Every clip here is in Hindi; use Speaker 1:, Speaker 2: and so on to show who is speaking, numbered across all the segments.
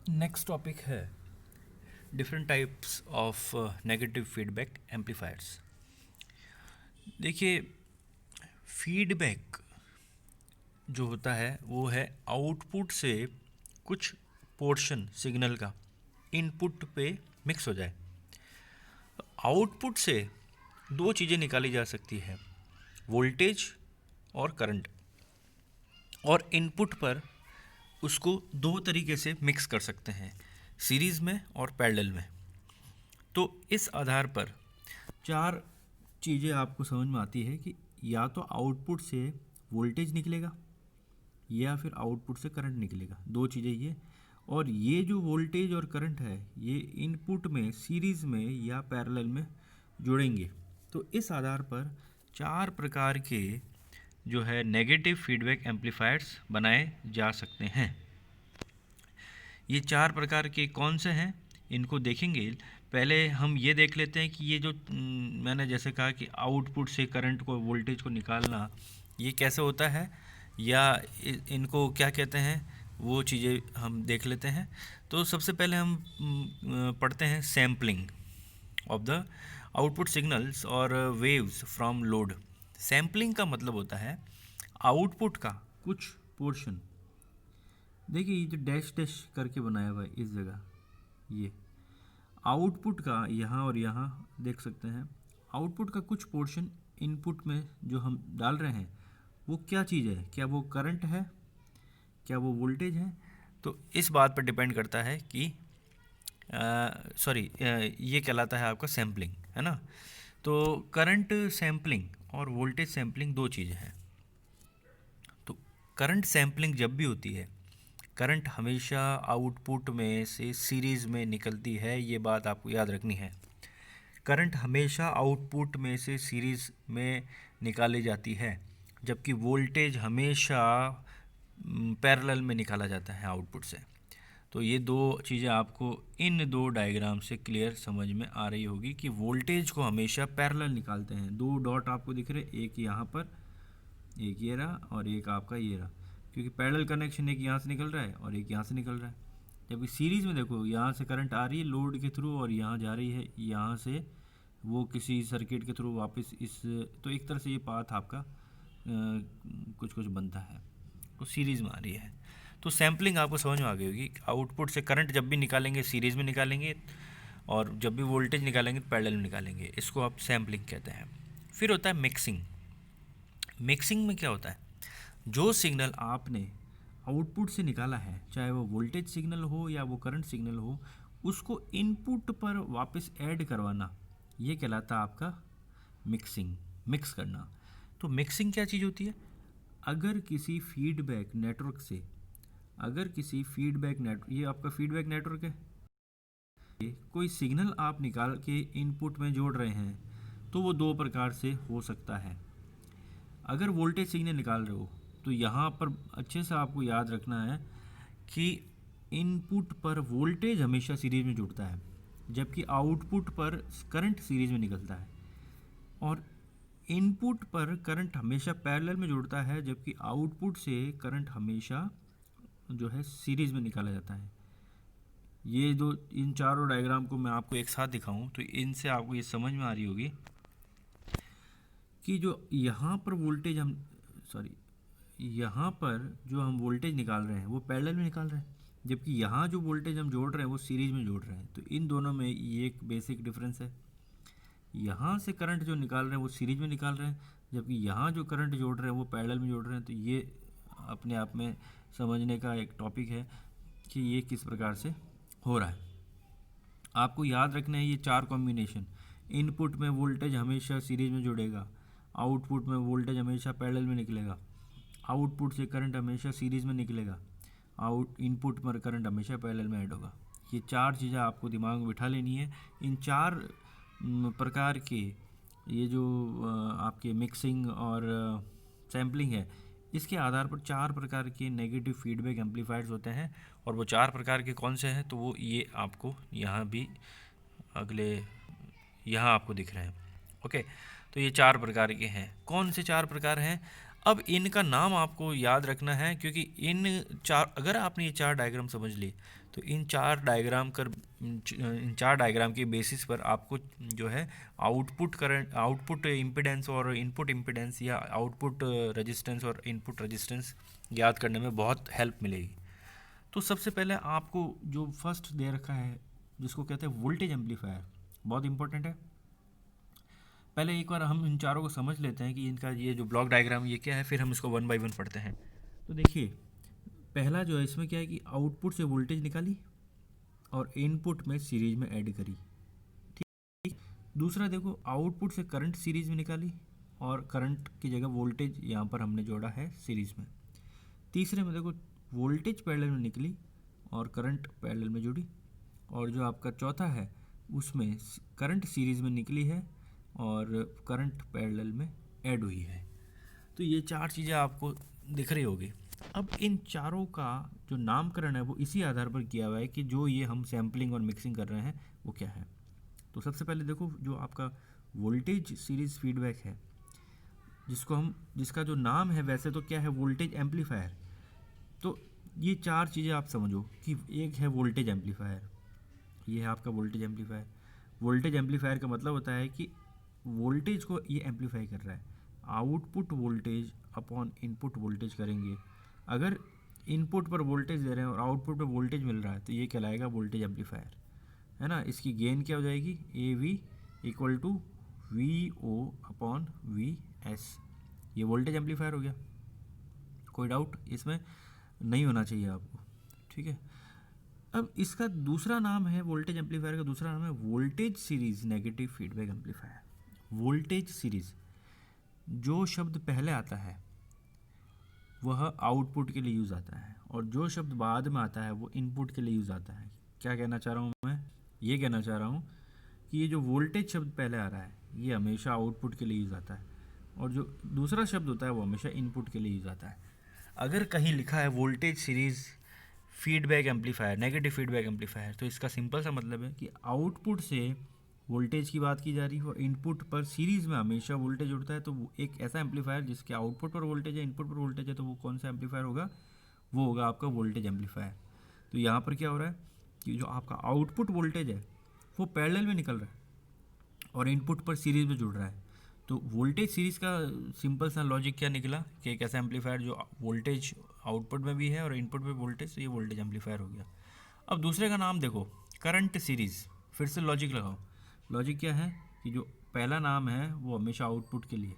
Speaker 1: नेक्स्ट टॉपिक है different types of negative feedback amplifiers. देखिए, फीडबैक जो होता है वो है आउटपुट से कुछ पोर्शन सिग्नल का इनपुट पे मिक्स हो जाए। आउटपुट से दो चीज़ें निकाली जा सकती है, वोल्टेज और करंट, और इनपुट पर उसको दो तरीके से मिक्स कर सकते हैं, सीरीज़ में और पैरेलल में। तो इस आधार पर चार चीज़ें आपको समझ में आती है कि या तो आउटपुट से वोल्टेज निकलेगा या फिर आउटपुट से करंट निकलेगा, दो चीज़ें ये। और ये जो वोल्टेज और करंट है ये इनपुट में सीरीज़ में या पैरेलल में जुड़ेंगे। तो इस आधार पर चार प्रकार के जो है नेगेटिव फीडबैक एम्पलीफायर्स बनाए जा सकते हैं। ये चार प्रकार के कौन से हैं इनको देखेंगे। पहले हम ये देख लेते हैं कि ये जो मैंने जैसे कहा कि आउटपुट से करंट को वोल्टेज को निकालना ये कैसे होता है या इनको क्या कहते हैं, वो चीज़ें हम देख लेते हैं। तो सबसे पहले हम पढ़ते हैं sampling of the output signals और वेव्स फ्रॉम लोड। सैम्पलिंग का मतलब होता है आउटपुट का कुछ पोर्शन। देखिए ये जो डैश डैश करके बनाया हुआ है इस जगह, ये आउटपुट का यहाँ और यहाँ देख सकते हैं। आउटपुट का कुछ पोर्शन इनपुट में जो हम डाल रहे हैं वो क्या चीज़ है, क्या वो करंट है, क्या वो वोल्टेज है। तो इस बात पर डिपेंड करता है कि ये कहलाता है आपका सैम्पलिंग, है ना। तो करंट सैम्पलिंग और वोल्टेज सैम्पलिंग दो चीज़ें हैं। तो करंट सैम्पलिंग जब भी होती है, करंट हमेशा आउटपुट में से सीरीज़ में निकलती है, ये बात आपको याद रखनी है। करंट हमेशा आउटपुट में से सीरीज़ में निकाली जाती है, जबकि वोल्टेज हमेशा पैरेलल में निकाला जाता है आउटपुट से। तो ये दो चीज़ें आपको इन दो डायग्राम से क्लियर समझ में आ रही होगी कि वोल्टेज को हमेशा पैरेलल निकालते हैं। दो डॉट आपको दिख रहे, एक यहाँ पर, एक ये रहा और एक आपका ये रहा, क्योंकि पैरेलल कनेक्शन एक यहाँ से निकल रहा है और एक यहाँ से निकल रहा है। जबकि सीरीज़ में देखो यहाँ से करंट आ रही है लोड के थ्रू और यहाँ जा रही है यहाँ से वो किसी सर्किट के थ्रू वापस इस, तो एक तरह से ये पाथ आपका कुछ कुछ बनता है, तो सीरीज़ में आ रही है। तो सैम्पलिंग आपको समझ में आ गई होगी। आउटपुट से करंट जब भी निकालेंगे सीरीज़ में निकालेंगे और जब भी वोल्टेज निकालेंगे तो पैरेलल में निकालेंगे, इसको आप सैम्पलिंग कहते हैं। फिर होता है मिक्सिंग। मिक्सिंग में क्या होता है, जो सिग्नल आपने आउटपुट से निकाला है, चाहे वो वोल्टेज सिग्नल हो या वो करंट सिग्नल हो, उसको इनपुट पर वापस ऐड करवाना, ये कहलाता है आपका मिक्सिंग, मिक्स करना। तो मिक्सिंग क्या चीज़ होती है, अगर किसी फीडबैक नेटवर्क से, अगर किसी फीडबैक नेटवर्क, ये आपका फीडबैक नेटवर्क है, कोई सिग्नल आप निकाल के इनपुट में जोड़ रहे हैं तो वो दो प्रकार से हो सकता है। अगर वोल्टेज सिग्नल निकाल रहे हो तो यहाँ पर अच्छे से आपको याद रखना है कि इनपुट पर वोल्टेज हमेशा सीरीज में जुड़ता है, जबकि आउटपुट पर करंट सीरीज में निकलता है। और इनपुट पर करंट हमेशा पैरेलल में जुड़ता है, जबकि आउटपुट से करंट हमेशा जो है सीरीज में निकाला जाता है। ये दो, इन चारों डायग्राम को मैं आपको एक साथ दिखाऊं तो इनसे आपको ये समझ में आ रही होगी कि जो यहाँ पर वोल्टेज हम, यहाँ पर जो हम वोल्टेज निकाल रहे हैं वो पैरेलल में निकाल रहे हैं, जबकि यहाँ जो वोल्टेज हम जोड़ रहे हैं वो सीरीज में जोड़ रहे हैं। तो इन दोनों में ये एक बेसिक डिफरेंस है। यहाँ से करंट जो निकाल रहे हैं वो सीरीज में निकाल रहे हैं, जबकि यहाँ जो करंट जोड़ रहे हैं वो पैरेलल में जोड़ रहे हैं। तो ये अपने आप में समझने का एक टॉपिक है कि ये किस प्रकार से हो रहा है। आपको याद रखना है ये चार कॉम्बिनेशन, इनपुट में वोल्टेज हमेशा सीरीज में जुड़ेगा, आउटपुट में वोल्टेज हमेशा पैरेलल में निकलेगा, आउटपुट से करंट हमेशा सीरीज में निकलेगा, इनपुट पर करंट हमेशा पैरेलल में ऐड होगा। ये चार चीज़ें आपको दिमाग में बिठा लेनी है। इन चार प्रकार के ये जो आपके मिक्सिंग और सैम्पलिंग है, इसके आधार पर चार प्रकार के नेगेटिव फीडबैक एम्पलीफायर्स होते हैं। और वो चार प्रकार के कौन से हैं, तो वो ये आपको यहाँ भी अगले यहाँ आपको दिख रहे हैं। ओके, तो ये चार प्रकार के हैं। कौन से चार प्रकार हैं, अब इनका नाम आपको याद रखना है, क्योंकि इन चार, अगर आपने ये चार डायग्राम समझ ली तो इन चार डायग्राम के बेसिस पर आपको जो है आउटपुट इम्पीडेंस और इनपुट इम्पीडेंस या आउटपुट रेजिस्टेंस और इनपुट रेजिस्टेंस याद करने में बहुत हेल्प मिलेगी। तो सबसे पहले आपको जो फर्स्ट दे रखा है जिसको कहते हैं वोल्टेज एम्पलीफायर, बहुत इंपॉर्टेंट है। पहले एक बार हम इन चारों को समझ लेते हैं कि इनका ये जो ब्लॉक डायग्राम ये क्या है, फिर हम इसको वन बाय वन पढ़ते हैं। तो देखिए पहला जो है इसमें क्या है कि आउटपुट से वोल्टेज निकाली और इनपुट में सीरीज में ऐड करी, ठीक। दूसरा देखो आउटपुट से करंट सीरीज में निकाली और करंट की जगह वोल्टेज यहाँ पर हमने जोड़ा है सीरीज में। तीसरे में देखो वोल्टेज पैरेलल में निकली और करंट पैरेलल में जुड़ी। और जो आपका चौथा है उसमें करंट सीरीज में निकली है और करंट पैरेलल में ऐड हुई है। तो ये चार चीज़ें आपको दिख रही होगी। अब इन चारों का जो नामकरण है वो इसी आधार पर किया हुआ है कि जो ये हम सैम्पलिंग और मिक्सिंग कर रहे हैं वो क्या है। तो सबसे पहले देखो जो आपका वोल्टेज सीरीज फीडबैक है जिसका जो नाम है वैसे तो क्या है, वोल्टेज एम्पलीफायर। तो ये चार चीज़ें आप समझो कि एक है वोल्टेज एम्पलीफायर, ये है आपका वोल्टेज एम्पलीफायर। वोल्टेज एम्पलीफायर का मतलब होता है कि वोल्टेज को ये एम्पलीफाई कर रहा है। Output voltage upon input voltage करेंगे, अगर इनपुट पर वोल्टेज दे रहे हैं और आउटपुट पर वोल्टेज मिल रहा है तो ये कहलाएगा वोल्टेज एम्पलीफायर, है ना। इसकी गेन क्या हो जाएगी, A V equal to V O upon V S. ये वोल्टेज एम्पलीफायर हो गया, कोई डाउट इसमें नहीं होना चाहिए आपको, ठीक है। अब इसका दूसरा नाम है, वोल्टेज एम्पलीफायर का दूसरा नाम है voltage series negative feedback amplifier. Voltage series, जो शब्द पहले आता है वह आउटपुट के लिए यूज़ आता है और जो शब्द बाद में आता है वो इनपुट के लिए यूज़ आता है। क्या कहना चाह रहा हूँ मैं, ये कहना चाह रहा हूँ कि ये जो वोल्टेज शब्द पहले आ रहा है ये हमेशा आउटपुट के लिए यूज़ आता है और जो दूसरा शब्द होता है वो हमेशा इनपुट के लिए यूज़ आता है। अगर कहीं लिखा है voltage series feedback amplifier, negative feedback amplifier, तो इसका सिंपल सा मतलब है कि आउटपुट से वोल्टेज की बात की जा रही है और इनपुट पर सीरीज़ में हमेशा वोल्टेज उड़ता है। तो वो एक ऐसा एम्पलीफायर जिसके आउटपुट पर वोल्टेज है, इनपुट पर वोल्टेज है, तो वो कौन सा एम्पलीफायर होगा, वो होगा आपका वोल्टेज एम्पलीफायर। तो यहाँ पर क्या हो रहा है कि जो आपका आउटपुट वोल्टेज है वो पैरेलल में निकल रहा है और इनपुट पर सीरीज़ में जुड़ रहा है। तो वोल्टेज सीरीज़ का सिंपल सा लॉजिक क्या निकला कि एक ऐसा एम्पलीफायर जो वोल्टेज आउटपुट में भी है और इनपुट में वोल्टेज, तो ये वोल्टेज एम्पलीफायर हो गया। अब दूसरे का नाम देखो करंट सीरीज़, फिर से लॉजिक लगाओ। लॉजिक क्या है कि जो पहला नाम है वो हमेशा आउटपुट के लिए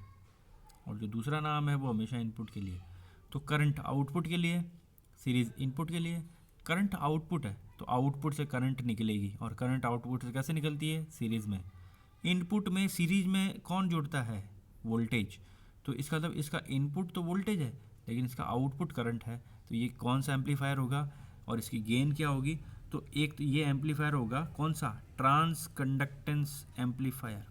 Speaker 1: और जो दूसरा नाम है वो हमेशा इनपुट के लिए। तो करंट आउटपुट के लिए, सीरीज़ इनपुट के लिए। करंट आउटपुट है तो आउटपुट से करंट निकलेगी और करंट आउटपुट से कैसे निकलती है, सीरीज़ में। इनपुट में सीरीज में कौन जुड़ता है, वोल्टेज। तो इसका मतलब इसका इनपुट तो वोल्टेज है लेकिन इसका आउटपुट करंट है। तो ये कौन सा एम्पलीफायर होगा और इसकी गेन क्या होगी, तो एक तो ये एम्पलीफायर होगा कौन सा, transconductance amplifier.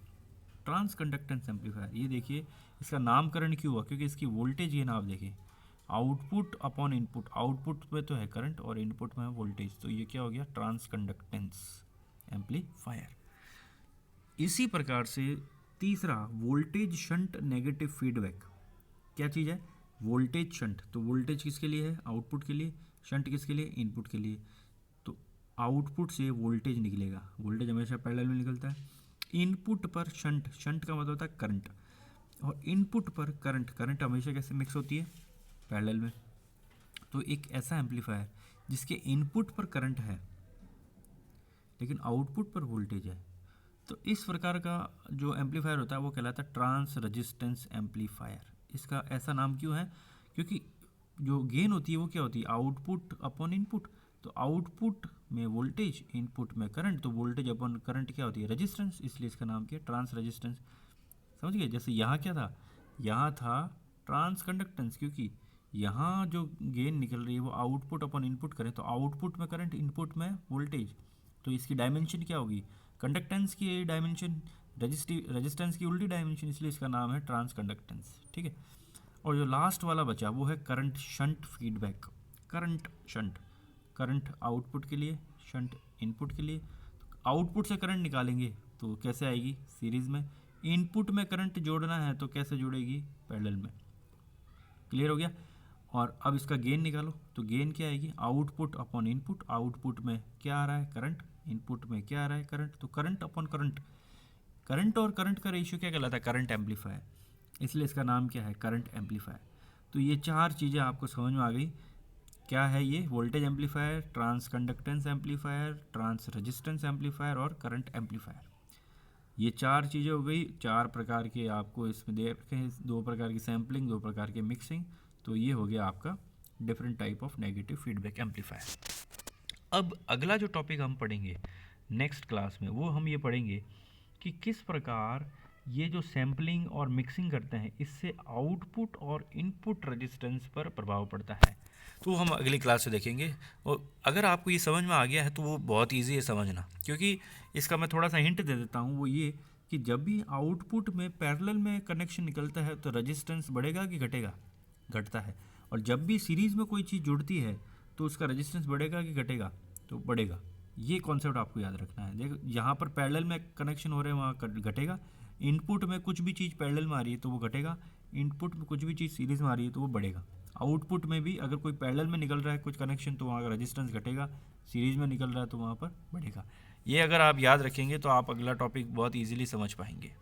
Speaker 1: Transconductance amplifier, ये देखिए इसका नामकरण क्यों हुआ, क्योंकि इसकी वोल्टेज गेन आप देखिए आउटपुट अपॉन इनपुट, आउटपुट में तो है करंट और इनपुट में है वोल्टेज, तो ये क्या हो गया, ट्रांस कंडक्टेंस एम्पलीफायर। इसी प्रकार से तीसरा वोल्टेज शंट नेगेटिव फीडबैक, क्या चीज़ है, वोल्टेज शंट। तो वोल्टेज किसके लिए है, आउटपुट के लिए, शंट किसके लिए, इनपुट के लिए। तो आउटपुट से वोल्टेज निकलेगा, वोल्टेज हमेशा पैरेलल में निकलता है। इनपुट पर शंट, शंट का मतलब होता है करंट, और इनपुट पर करंट, करंट हमेशा कैसे मिक्स होती है, पैरेलल में। तो एक ऐसा एम्पलीफायर जिसके इनपुट पर करंट है लेकिन आउटपुट पर वोल्टेज है, तो इस प्रकार का जो एम्पलीफायर होता है वो कहलाता है ट्रांस रेजिस्टेंस एम्पलीफायर। इसका ऐसा नाम क्यों है, क्योंकि जो गेन होती है वो क्या होती है, आउटपुट अपॉन इनपुट। तो आउटपुट में वोल्टेज, इनपुट में करंट, तो वोल्टेज अपॉन करंट क्या होती है, रेजिस्टेंस, इसलिए इसका नाम क्या है, ट्रांस रेजिस्टेंस। समझ गए। जैसे यहाँ क्या था, यहाँ था ट्रांस कंडक्टेंस, क्योंकि यहाँ जो गेन निकल रही है वो आउटपुट अपॉन इनपुट करें तो आउटपुट में करंट, इनपुट में वोल्टेज, तो इसकी डायमेंशन क्या होगी, कंडक्टेंस की डायमेंशन, रेजिस्टेंस की उल्टी डायमेंशन, इसलिए इसका नाम है ट्रांस कंडक्टेंस, ठीक है। और जो लास्ट वाला बचा वो है current shunt feedback. Current shunt, current output के लिए, शंट इनपुट के लिए। आउटपुट से करंट निकालेंगे तो कैसे आएगी, सीरीज़ में। इनपुट में करंट जोड़ना है तो कैसे जुड़ेगी, पैरेलल में। क्लियर हो गया। और अब इसका गेन निकालो, तो गेन क्या आएगी, आउटपुट अपॉन इनपुट। आउटपुट में क्या आ रहा है, करंट, इनपुट में क्या आ रहा है, करंट, तो करंट अपॉन करंट। करंट और करंट का रेशियो क्या कहलाता है, करंट एम्पलीफायर, इसलिए इसका नाम क्या है, करंट एम्पलीफायर। तो ये चार चीज़ें आपको समझ में आ गई। क्या है ये, voltage amplifier, transconductance amplifier, transresistance amplifier और करंट एम्पलीफायर। ये चार चीज़ें हो गई, चार प्रकार के आपको इसमें दे रखे हैं, दो प्रकार की सैम्पलिंग, दो प्रकार के मिक्सिंग। तो ये हो गया आपका different type of negative feedback amplifier. अब अगला जो टॉपिक हम पढ़ेंगे नेक्स्ट क्लास में, वो हम ये पढ़ेंगे कि किस प्रकार ये जो सैम्पलिंग और मिक्सिंग करते हैं इससे आउटपुट और इनपुट रेजिस्टेंस पर प्रभाव पड़ता है। तो हम अगली क्लास में देखेंगे। और अगर आपको ये समझ में आ गया है तो वो बहुत ईजी है समझना, क्योंकि इसका मैं थोड़ा सा हिंट दे देता हूँ। वो ये कि जब भी आउटपुट में पैरेलल में कनेक्शन निकलता है तो रेजिस्टेंस बढ़ेगा कि घटेगा, घटता है। और जब भी सीरीज़ में कोई चीज़ जुड़ती है तो उसका रेजिस्टेंस बढ़ेगा कि घटेगा, तो बढ़ेगा। ये कॉन्सेप्ट आपको याद रखना है। देखो, यहाँ पर पैरेलल में कनेक्शन हो रहे हैं वहाँ घटेगा, इनपुट में कुछ भी चीज़ पैरेलल में आ रही है तो वो घटेगा, इनपुट में कुछ भी चीज़ सीरीज़ में आ रही है तो वो बढ़ेगा। आउटपुट में भी अगर कोई पैरेलल में निकल रहा है कुछ कनेक्शन तो वहाँ का रेजिस्टेंस घटेगा, सीरीज़ में निकल रहा है तो वहाँ पर बढ़ेगा। ये अगर आप याद रखेंगे तो आप अगला टॉपिक बहुत ईजिली समझ पाएंगे।